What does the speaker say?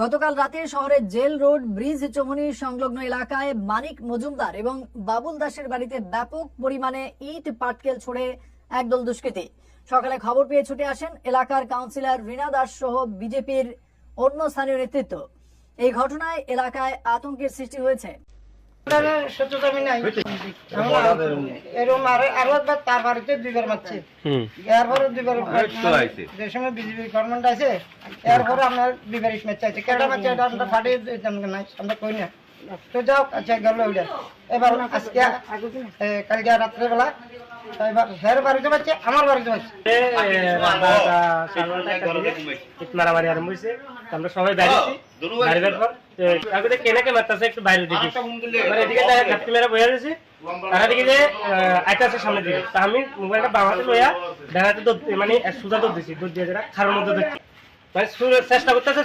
গতকাল রাতে শহরের জেল রোড ব্রিজ চৌমুহনী সংলগ্ন এলাকায় মানিক মজুমদার এবং বাবুল দাসের বাড়িতে ব্যাপক পরিমাণে ইট পাটকেল ছুড়ে একদল দুষ্কৃতী। সকালে খবর পেয়ে ছুটে আসেন এলাকার কাউন্সিলর রীনা দাস সহ বিজেপির অন্য স্থানীয় নেতৃত্ব। এই ঘটনায় এলাকায় আতঙ্কের সৃষ্টি হয়েছে। বিজেপি গভর্নমেন্ট আছে এরপরে আপনার বিবারিশ ম্যাচ চাইছে কেটা ম্যাচ আমরা ফাটিয়ে নাই আমরা কই না তো যাও আচ্ছা গেল ওইটা। এবার আজকে কালকে রাত্রেবেলা এবার হের বাড়িতে পাচ্ছে আমার বাড়িতে পাচ্ছে মারামারি আরম্ভ হয়েছে। আমরা সবাই বেরিয়েছি, বেরিয়ে পর আগে কেনাকে মারতেছে একটু বাইরে দিকে, এদিকে ঘাটতি মেরা বয়ে রয়েছে, তারা দিকে যে আইটা আছে সামনের দিকে। তা আমি মোবাইলটা বাবাতে লইয়া দেখাতে মানে সুজা দৌড় দিচ্ছি, দৌড় দিয়ে খারার মধ্যে দেখছি মানে চেষ্টা করতেছে